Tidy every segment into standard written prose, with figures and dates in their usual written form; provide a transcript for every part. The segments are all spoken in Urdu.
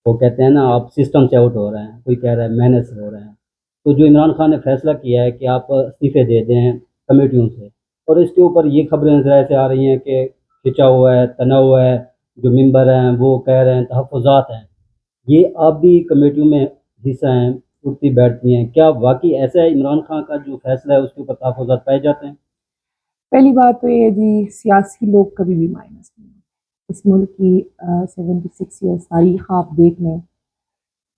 وہ کہتے ہیں نا آپ سسٹم سے آؤٹ ہو رہے ہیں، کوئی کہہ رہا ہے محنت سے ہو رہے ہیں۔ تو جو عمران خان نے فیصلہ کیا ہے کہ آپ استعفے دے دیں کمیٹیوں سے، اور اس کے اوپر یہ خبریں ذرائع سے آ رہی ہیں کہ کھنچا ہوا ہے، تنا ہوا ہے، جو ممبر ہیں وہ کہہ رہے ہیں تحفظات ہیں، یہ آپ بھی کمیٹیوں میں حصہ ہیں، اٹھتی بیٹھتی ہیں، کیا واقعی ایسا ہے عمران خان کا جو فیصلہ ہے اس کے اوپر تحفظات پائے جاتے ہیں؟ پہلی بات تو یہ ہے جی، سیاسی لوگ کبھی بھی مائنس نہیں ہیں۔ اس ملک کی 76 ایئرس تاریخ آپ دیکھ لیں،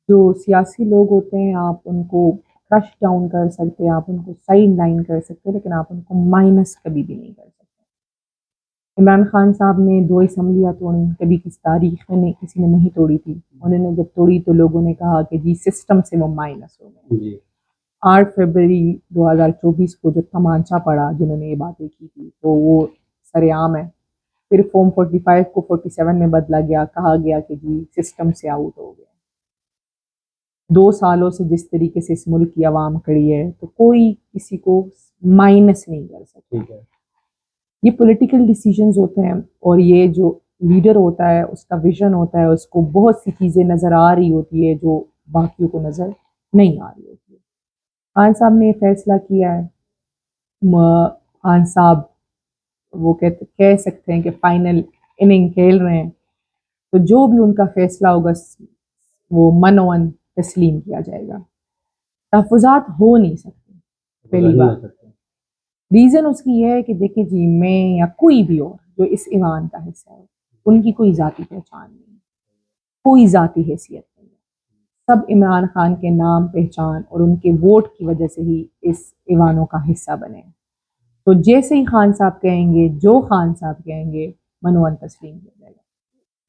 جو سیاسی لوگ ہوتے ہیں آپ ان کو کرش ڈاؤن کر سکتے ہیں، آپ ان کو سائڈ لائن کر سکتے ہیں، لیکن آپ ان کو مائنس کبھی بھی نہیں کر سکتے۔ عمران خان صاحب نے 2 اسمبلیاں توڑیں، کبھی کسی تاریخ میں نہیں، کسی نے نہیں توڑی تھی۔ انہوں نے جب توڑی تو لوگوں نے کہا کہ جی سسٹم سے وہ مائنس ہو گئے۔ جی 8 فروری 2024 کو جو تمانچہ پڑا جنہوں نے یہ باتیں کی تھی تو وہ سر عام ہے۔ پھر فارم 45 کو 47 میں بدلا گیا، کہا گیا کہ جی سسٹم سے آؤٹ ہو گیا۔ 2 سالوں سے جس طریقے سے اس ملک کی عوام کھڑی ہے تو کوئی کسی کو مائنس نہیں کر سکتا۔ ٹھیک ہے۔ یہ پولیٹیکل ڈیسیجنز ہوتے ہیں، اور یہ جو لیڈر ہوتا ہے اس کا ویژن ہوتا ہے، اس کو بہت سی چیزیں نظر آ رہی ہوتی ہے جو باقیوں کو نظر نہیں آ رہی ہوتی ہے۔ خان صاحب نے یہ فیصلہ کیا ہے، خان صاحب وہ کہہ سکتے ہیں کہ فائنل اننگ کھیل رہے ہیں، تو جو بھی ان کا فیصلہ ہوگا وہ من تسلیم کیا جائے گا۔ تحفظات ہو نہیں سکتے، پہلی نہیں ہو بات۔ سکتے۔ ریزن اس کی یہ ہے کہ دیکھیں جی، میں یا کوئی بھی اور جو اس ایوان کا حصہ ہے ان کی کوئی ذاتی پہچان نہیں ہے، کوئی ذاتی حیثیت نہیں ہے۔ سب عمران خان کے نام پہچان اور ان کے ووٹ کی وجہ سے ہی اس ایوانوں کا حصہ بنے ہیں۔ تو جیسے ہی خان صاحب کہیں گے، جو خان صاحب کہیں گے، منوان تسلیم کیا جائے گا۔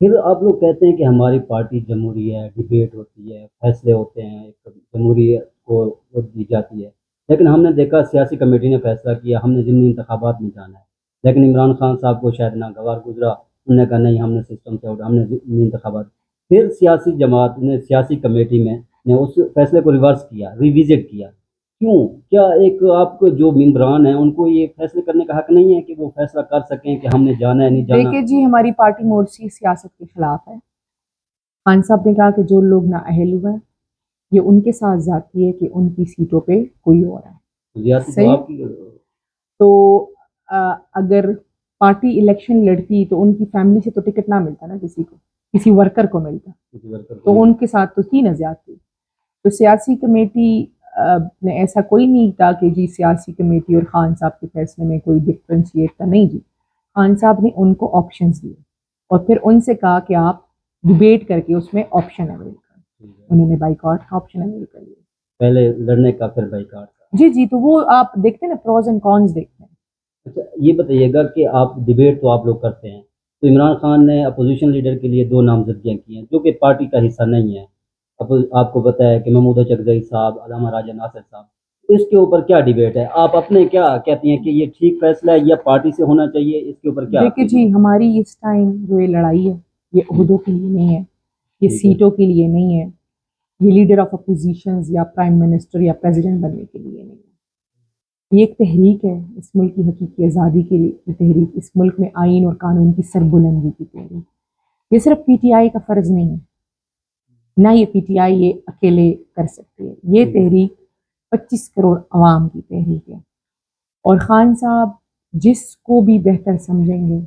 پھر آپ لوگ کہتے ہیں کہ ہماری پارٹی جمہوری ہے، ڈبیٹ ہوتی ہے، فیصلے ہوتے ہیں، ایک جمہوریت کو ووٹ دی جاتی ہے، لیکن ہم نے دیکھا سیاسی کمیٹی نے فیصلہ کیا ہم نے ضمنی انتخابات میں جانا ہے، لیکن عمران خان صاحب کو شاید ناگوار گزرا، انہوں نے کہا نہیں ہم نے سسٹم سے ہم نے ضمنی انتخابات۔ پھر سیاسی جماعت نے سیاسی کمیٹی میں نے اس فیصلے کو ریورس کیا، ریویزٹ کیا، کیوں؟ کیا ایک آپ کو جو ممبران ہیں ان کو یہ فیصلے کرنے کا حق نہیں ہے کہ وہ فیصلہ کر سکیں کہ ہم نے جانا ہے نہیں جانا؟ دیکھیں جی، ہماری پارٹی مورسی سیاست کے خلاف ہے۔ خان صاحب نے کہا کہ جو لوگ نااہل ہوئے ہیں یہ ان کے ساتھ زیادتی ہے کہ ان کی سیٹوں پہ کوئی اور ہے۔ زیادتی تو صحیح؟ آپ کی تو اگر پارٹی الیکشن لڑتی تو ان کی فیملی سے تو ٹکٹ نہ ملتا نا، کسی کو، کسی ورکر کو ملتا، کسی ورکر کو تو ان کے ساتھ تو تھی نہ زیادتی۔ تو سیاسی کمیٹی نے ایسا کوئی نہیں تھا کہ جی سیاسی کمیٹی اور خان صاحب کے فیصلے میں کوئی ڈفرینشیٹ تھا، نہیں جی۔ خان صاحب نے ان کو آپشنز دیے اور پھر ان سے کہا کہ آپ ڈیبیٹ کر کے اس میں آپشن اویل کریں۔ انہوں نے بائیکاٹ کا آپشن اویل کر لیا۔ پہلے لڑنے کا پھر بائیکاٹ کا۔ جی جی، تو وہ آپ دیکھتے ہیں نا، پروز اینڈ کونز دیکھتے ہیں۔ اچھا یہ بتائیے گا کہ آپ ڈبیٹ تو آپ لوگ کرتے ہیں، تو عمران خان نے اپوزیشن لیڈر کے لیے 2 نامزدگیاں کی ہیں جو کہ پارٹی کا حصہ نہیں ہے۔ آپ کو پتہ ہے کہ محمود چکزئی صاحب، علامہ راجہ ناصر صاحب، اس کے اوپر کیا ڈیبیٹ ہے؟ آپ اپنے کیا کہتی ہیں کہ یہ ٹھیک فیصلہ ہے یا پارٹی سے ہونا چاہیے؟ اس کے اوپر کیا آپ دیکھیں کی جی، ہماری اس ٹائم جو یہ لڑائی ہے یہ عہدوں کے لیے نہیں ہے، یہ ٹھیک ہے۔ سیٹوں کے لیے نہیں ہے، یہ لیڈر آف اپوزیشنز یا پرائم منسٹر یا پریزیڈنٹ بننے کے لیے نہیں ہے۔ یہ ایک تحریک ہے اس ملک کی حقیقی آزادی کے لیے کی تحریک، اس ملک میں آئین اور قانون کی سربلندی کی تحریک۔ یہ صرف پی ٹی آئی کا فرض نہیں ہے، نہ یہ پی ٹی آئی یہ اکیلے کر سکتے ہیں، یہ تحریک 25 کروڑ عوام کی تحریک ہے۔ اور خان صاحب جس کو بھی بہتر سمجھیں گے،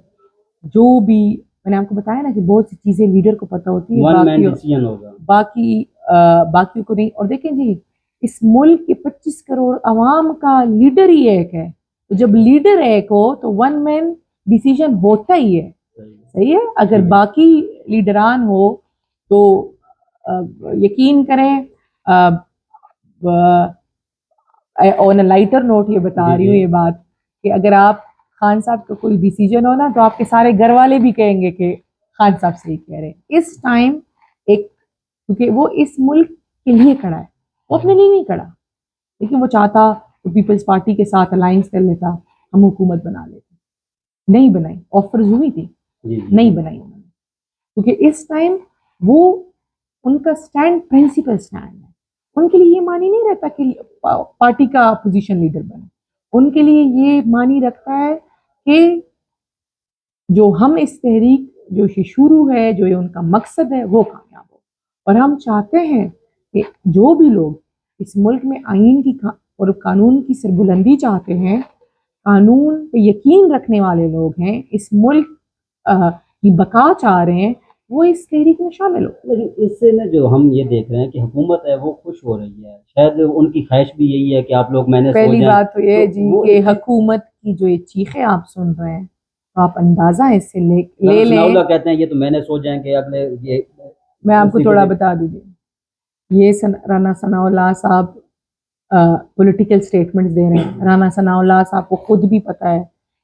جو بھی، میں نے آپ کو بتایا نا کہ بہت سی چیزیں لیڈر کو پتہ ہوتی ہے، ون مین ڈیسیژن ہوگا، باقیوں کو نہیں۔ اور دیکھیں جی، اس ملک کے 25 کروڑ عوام کا لیڈر ہی ایک ہے، تو جب لیڈر ایک ہو تو 1 مین ڈیسیژن ہوتا ہی ہے۔ صحیح ہے؟ اگر باقی لیڈران ہو تو یقین کریں، آن اے لائٹر نوٹ یہ بتا رہی ہوں یہ بات کہ اگر آپ خان صاحب کا کوئی ڈیسیجن ہو نا تو آپ کے سارے گھر والے بھی کہیں گے کہ خان صاحب صحیح کہہ رہے ہیں۔ اس ٹائم ایک، کیونکہ وہ اس ملک کے لیے کھڑا ہے، وہ اپنے لیے نہیں کھڑا، لیکن وہ چاہتا تو پیپلز پارٹی کے ساتھ الائنس کر لیتا، ہم حکومت بنا لیتے، نہیں بنائی، آفرز ہوئی تھی، نہیں بنائی انہوں نے، کیونکہ اس ٹائم وہ ان کا سٹینڈ پرنسپل سٹینڈ ہے۔ ان کے لیے یہ معنی نہیں رہتا کہ پارٹی کا اپوزیشن لیڈر بنے، ان کے لیے یہ معنی رکھتا ہے کہ جو ہم اس تحریک جو شروع ہے، جو یہ ان کا مقصد ہے، وہ کامیاب ہو۔ اور ہم چاہتے ہیں کہ جو بھی لوگ اس ملک میں آئین کی اور قانون کی سربلندی چاہتے ہیں، قانون پہ یقین رکھنے والے لوگ ہیں، اس ملک کی بقا چاہ رہے ہیں، وہ اس تحریک میں شامل ہو۔ لیکن اس سے نا جو ہم یہ دیکھ رہے ہیں کہ حکومت ہے وہ خوش ہو رہی ہے، شاید ان کی خواہش بھی یہی ہے کہ آپ لوگ مینس ہو پہلی جائیں۔ بات تو یہ جی وہ کہ حکومت کی جو یہ چیخیں آپ سن رہے ہیں تو آپ اندازہ اس سے لے ثناء لیں۔ اللہ کہتے ہیں یہ تو مینس ہو جائیں کہ اگلے یہ میں آپ کو تھوڑا بتا دیجیے، یہ رانا ثناء اللہ صاحب پولیٹیکل سٹیٹمنٹس دے رہے ہیں۔ رانا ثناء اللہ صاحب کو خود بھی پتہ ہے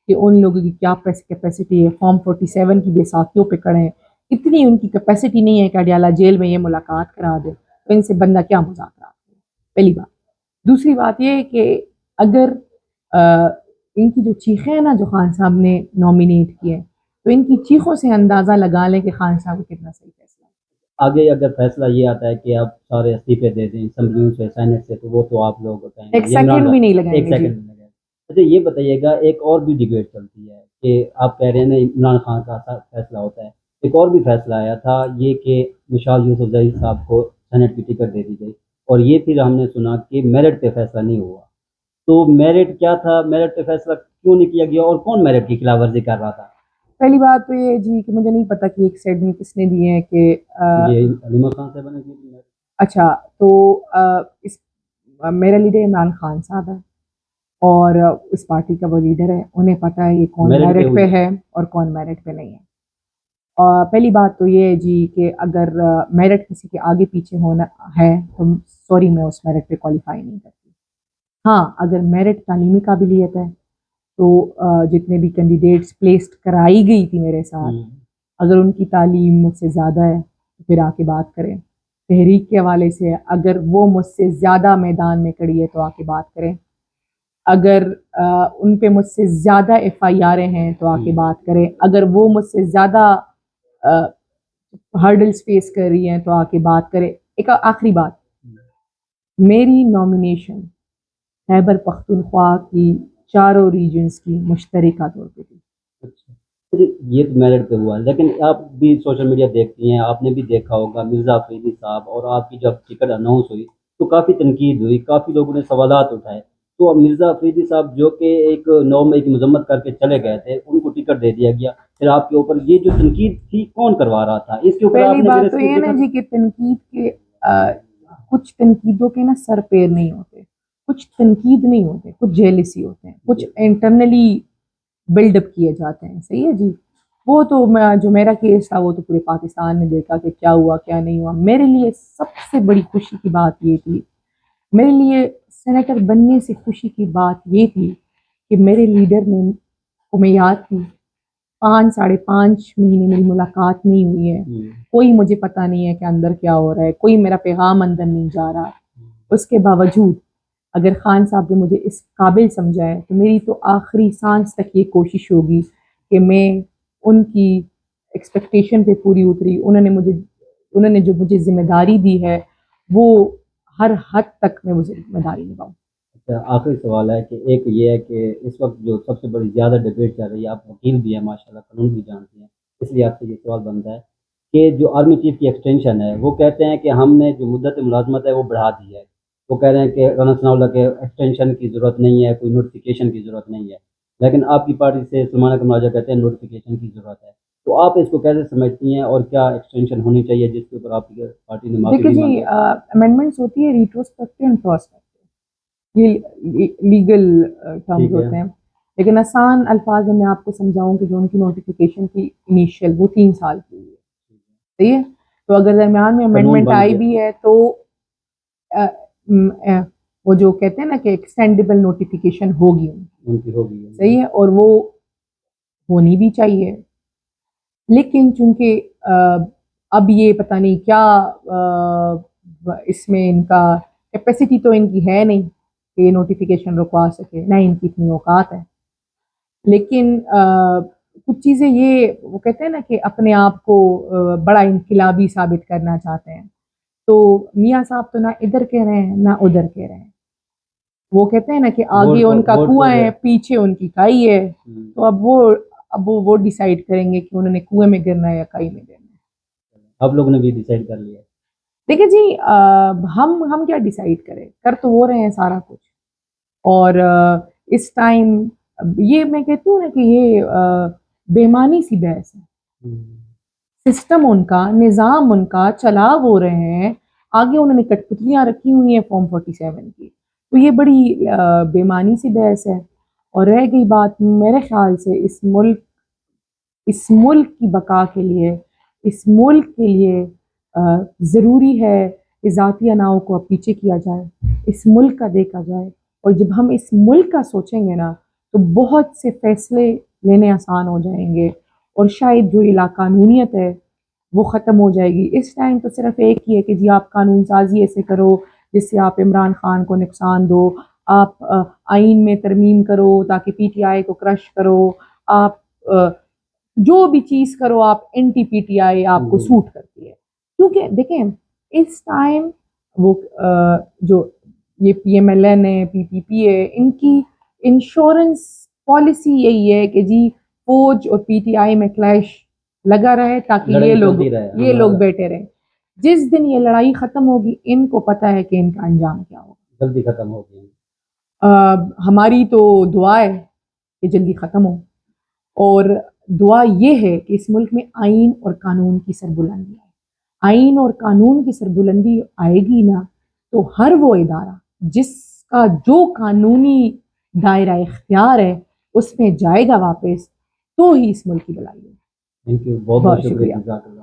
کہ ان لوگوں کی کیا کیپیسٹی ہے، فارم 47 کی بیساکھیوں پہ کھڑے ہیں، اتنی ان کی کیپیسٹی نہیں ہے کہ اڈیالہ جیل میں یہ ملاقات کرا دے، تو ان سے بندہ کیا مذاکرات کرے، پہلی بات۔ دوسری بات یہ ہے کہ اگر ان کی جو چیخیں ہیں نا جو خان صاحب نے نامینیٹ کی ہے، تو ان کی چیخوں سے اندازہ لگا لیں کہ خان صاحب کو کتنا صحیح فیصلہ ہے۔ آگے اگر فیصلہ یہ آتا ہے کہ آپ سارے استعفے دے دیں اسمبلیوں سے، سینٹ سے، تو وہ تو آپ لوگ کہیں گے ایک سیکنڈ بھی نہیں لگائیں ایک گے جی۔ سیکنڈ میں لگے۔ اچھا یہ بتائیے گا، ایک اور بھی ڈیبیٹ چلتی ہے کہ آپ کہہ رہے ہیں نا عمران خان کا فیصلہ ہوتا ہے، ایک اور بھی فیصلہ آیا تھا یہ کہ مشال یوسفزئی صاحب کو سینٹ کی ٹکٹ دے دی گئی، اور یہ پھر ہم نے سنا کہ میرٹ پہ فیصلہ نہیں ہوا۔ تو میرٹ کیا تھا، میرٹ پہ فیصلہ کیوں نہیں کیا گیا، اور کون میرٹ کی خلاف ورزی کر رہا تھا؟ پہلی بات تو یہ جی کہ مجھے نہیں پتا کہ ایک اسٹیٹمنٹ کس نے دیے ہیں کہ یہ علیمہ خان صاحب نے کی تھی۔ اچھا تو اس میرا لیڈر عمران خان صاحب ہے اور اس پارٹی کا وہ لیڈر ہے، انہیں پتہ ہے یہ کون میرٹ پہ ہے اور کون میرٹ پہ نہیں ہے۔ اور پہلی بات تو یہ ہے جی کہ اگر میرٹ کسی کے آگے پیچھے ہونا ہے تو سوری میں اس میرٹ پہ کوالیفائی نہیں کرتی۔ ہاں اگر میرٹ تعلیمی قابلیت ہے تو جتنے بھی کینڈیڈیٹس پلیسڈ کرائی گئی تھی میرے ساتھ، اگر ان کی تعلیم مجھ سے زیادہ ہے تو پھر آ کے بات کریں۔ تحریک کے حوالے سے اگر وہ مجھ سے زیادہ میدان میں کڑی ہے تو آ کے بات کریں۔ اگر ان پہ مجھ سے زیادہ ایف آئی آریں ہیں تو آ کے بات کریں۔ اگر وہ مجھ سے زیادہ ہرڈلز فیس کر رہی ہیں تو آ کے بات کریں۔ ایک آخری بات، میری نامینیشن خیبر پختونخوا کی چاروں ریجنز کی مشترکہ طور پہ تھی۔ یہ تو میرٹ پہ ہوا، لیکن آپ بھی سوشل میڈیا دیکھتی ہیں، آپ نے بھی دیکھا ہوگا مرزا افریدی صاحب اور آپ کی جب ٹکٹ اناؤنس ہوئی تو کافی تنقید ہوئی، کافی لوگوں نے سوالات اٹھائے، تو اب مرزا افریدی صاحب جو کہ ایک 9 مئی کی مذمت کر کے چلے گئے تھے، ان کو ٹکٹ دے دیا گیا، پھر آپ کے اوپر یہ جو تنقید تھی کون کروا رہا تھا؟ اس کے اوپر آپ پہلی نے بات تو یہ نا جی کہ تنقید کے کچھ تنقیدوں کے نا سر پیر نہیں ہوتے، کچھ تنقید نہیں ہوتے، کچھ جیلسی ہوتے ہیں، کچھ انٹرنلی بلڈ اپ کیے جاتے ہیں، صحیح ہے جی۔ وہ تو جو میرا کیس تھا وہ تو پورے پاکستان نے دیکھا کہ کیا ہوا کیا نہیں ہوا۔ میرے لیے سب سے بڑی خوشی کی بات یہ تھی، میرے لیے سینیٹر بننے سے خوشی کی بات یہ تھی کہ میرے لیڈر نے کو میں یاد تھی 5-5.5 مہینے میری ملاقات نہیں ہوئی ہے، کوئی مجھے پتہ نہیں ہے کہ اندر کیا ہو رہا ہے، کوئی میرا پیغام اندر نہیں جا رہا۔ اس کے باوجود اگر خان صاحب نے مجھے اس قابل سمجھا ہے تو میری تو آخری سانس تک یہ کوشش ہوگی کہ میں ان کی ایکسپیکٹیشن پہ پوری اتری۔ انہوں نے جو مجھے ذمہ داری دی ہے وہ ہر حد تک میں وہ ذمہ داری نبھاؤں۔ اچھا آخری سوال ہے کہ ایک یہ ہے کہ اس وقت جو سب سے بڑی زیادہ ڈبیٹ چل رہی ہے، آپ وکیل بھی ہیں ماشاء اللہ، قانون بھی جانتی ہیں، اس لیے آپ سے یہ سوال بنتا ہے کہ جو آرمی چیف کی ایکسٹینشن ہے، وہ کہتے ہیں کہ ہم نے جو مدت ملازمت ہے وہ بڑھا دی ہے، وہ کہہ رہے ہیں کہ رانا ثناء اللہ کے ایکسٹینشن کی ضرورت نہیں ہے، کوئی نوٹیفیکیشن کی ضرورت نہیں ہے، لیکن آپ کی پارٹی سے سلمان اکرم راجہ کہتے ہیں نوٹیفیکیشن کی ضرورت ہے، تو آپ اس کو کیسے سمجھتی ہیں اور کیا ایکسٹینشن ہونی چاہیے جس کے اوپر آپ کی پارٹی نے معافی دیکھیں بھی مانگی؟ جی امینڈمنٹس ہوتی ہے ریٹروسپیکٹو اینڈ پروسپیکٹو، یہ لیگل ٹرمز ہوتے ہیں، لیکن آسان الفاظ میں آپ کو سمجھاؤں کہ جو ان کی نوٹیفیکیشن تھی انیشیل وہ 3 سال کی ہوئی ہے، صحیح ہے۔ تو اگر درمیان میں امینڈمنٹ آئی بھی ہے تو وہ جو کہتے ہیں نا کہ ایکسٹینڈیبل نوٹیفیکیشن ہوگی ان کی ہوگی، صحیح ہے، اور وہ ہونی بھی چاہیے۔ لیکن چونکہ اب یہ پتہ نہیں کیا اس میں ان کا کیپیسٹی تو ان کی ہے نہیں کہ یہ نوٹیفیکیشن رکوا سکے، نہ ان کی اتنی اوقات ہے، لیکن کچھ چیزیں یہ وہ کہتے ہیں نا کہ اپنے آپ کو بڑا انقلابی ثابت کرنا چاہتے ہیں، تو میاں صاحب تو نہ ادھر کہہ رہے ہیں نہ ادھر کہہ رہے ہیں، وہ کہتے ہیں نا کہ آگے ان کا کنواں ہے پیچھے ان کی کائی ہے، تو اب وہ ڈیسائیڈ کریں گے کہ انہوں نے کنویں میں گرنا ہے یا کائی میں گرنا ہے۔ آپ لوگوں نے بھی ڈیسائیڈ کر لیا؟ دیکھیں جی ہم کیا ڈیسائیڈ کریں، کر تو وہ رہے ہیں سارا کچھ، اور اس ٹائم یہ میں کہتی ہوں نا کہ یہ بےمانی سی بحث ہے، سسٹم ان کا، نظام ان کا چلا وہ رہے ہیں، آگے انہوں نے کٹ پتلیاں رکھی ہوئی ہیں فارم 47 کی، تو یہ بڑی بےمانی سی بحث ہے۔ اور رہ گئی بات میرے خیال سے اس ملک کی بقا کے لیے، اس ملک کے لیے ضروری ہے کہ ذاتی اناؤ کو اب پیچھے کیا جائے، اس ملک کا دیکھا جائے، اور جب ہم اس ملک کا سوچیں گے نا تو بہت سے فیصلے لینے آسان ہو جائیں گے، اور شاید جو لاقانونیت ہے وہ ختم ہو جائے گی۔ اس ٹائم تو صرف ایک ہی ہے کہ جی آپ قانون سازی ایسے کرو جس سے آپ عمران خان کو نقصان دو، آپ آئین میں ترمیم کرو تاکہ پی ٹی آئی کو کرش کرو، آپ جو بھی چیز کرو آپ اینٹی پی ٹی آئی آپ کو سوٹ کرتی ہے، کیونکہ دیکھیں اس ٹائم وہ جو یہ پی ایم ایل این ہے، پی پی پی ہے، ان کی انشورنس پالیسی یہی ہے کہ جی فوج اور پی ٹی آئی میں کلیش لگا رہے تاکہ لڑائی یہ چلتی رہے، لوگ بیٹھے رہیں۔ جس دن یہ لڑائی ختم ہوگی ان کو پتہ ہے کہ ان کا انجام کیا ہوگا۔ جلدی ختم ہو گئی۔ ہماری تو دعا ہے کہ جلدی ختم ہو، اور دعا یہ ہے کہ اس ملک میں آئین اور قانون کی سربلندی آئے۔ آئین اور قانون کی سربلندی آئے گی نا تو ہر وہ ادارہ جس کا جو قانونی دائرہ اختیار ہے اس میں جائے گا واپس، تو ہی اس ملک کی بھلائی ہے۔ تھینک یو، بہت بہت شکریہ، جزاک اللہ۔